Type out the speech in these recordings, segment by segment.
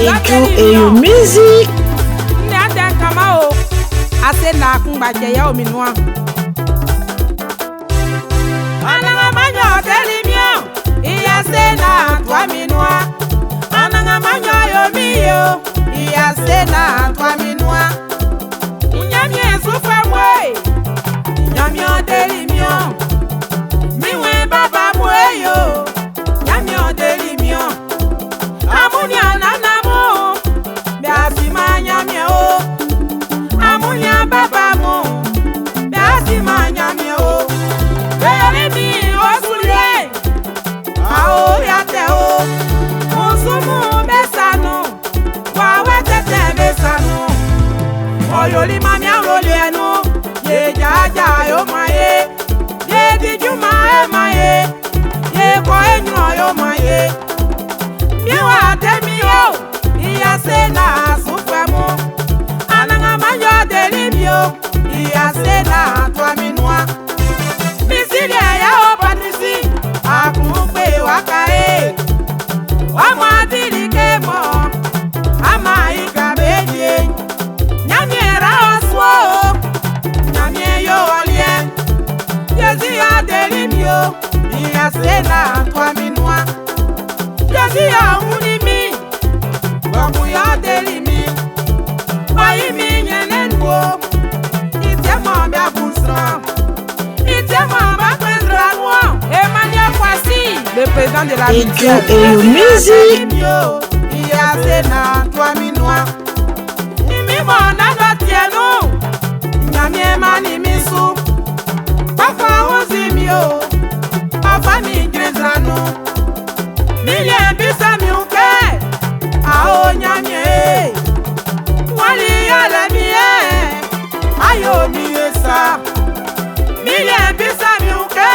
et your music. N'ata kama o ase na kumbaje ya ominua. Ananga manyo telimio iya se na twa minua. Ananga manyo yo miyo iya se na twa minua. Nyamie sufa mwe nyamio telimio. Miwe baba mweyo nyamio telimio. Amunya nanamo biasima nyamio. Amunya baba mo biasima nyamio. Belimi osulie ao yate o. Musumu besano wawe tete besano. Oyoli mami arolienu ye jaja yo maye. Ye dijuma e maye. Ye ko enyo yo maye. Miwa temio iya se na sufemo. Ananga manyo delimio iya se na twa minua. Misilia ya o patrisi akumpe wakae. Wama dilike mo ama ikabeje. Nyamie raoswo nyamie yo olie. Yezi ya delimio iya se na twa minua. Yezi ya unimi wamu ya delimi. Waimi nyenenwo itemo mbia busra. Itemo bakwezra noa. Emmanuel Kwasi, le président de la et your music. Iya se na twa minua. Imimo nano tienu nyamie mani misu. Papa uzimio papa mi grezano. Miye bisa miuke ao nyamie. Wali yale miye ayo miye sa. Miye bisa miuke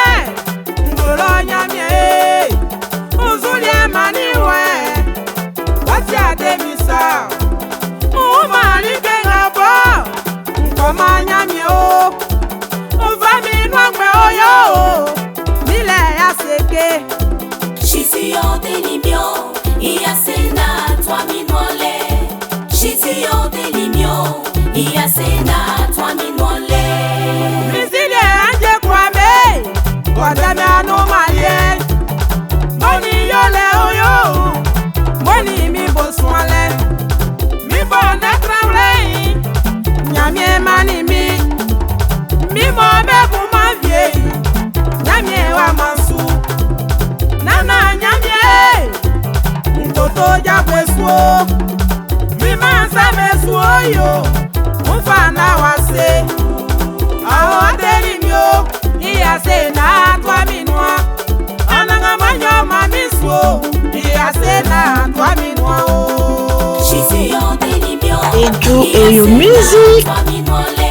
ngolo nyamie. Uzulie maniwe wati ademisa. Umali gengabo nkoma nyamie o. Uvami nwangwe oyo mile ya seke. Shiti yo delimio iya se na twa minole. Shiti yo delimio iya se na twa minole. Misilie anje kwame wadame anomalie. Moni yole oyo moni mi boswale. Mi bonde travle nyamie mani mi. Mi mo bebu ma vie nyamie wa mansu. Nana nyamie ntoto jabwesuo. Mi mansa besuo yo mfana wase. Aho delimio iya se na twa minua. Ananga manyo mamiswo iya se na twa minua o. Shiti yo delimio Et your music. twa minole.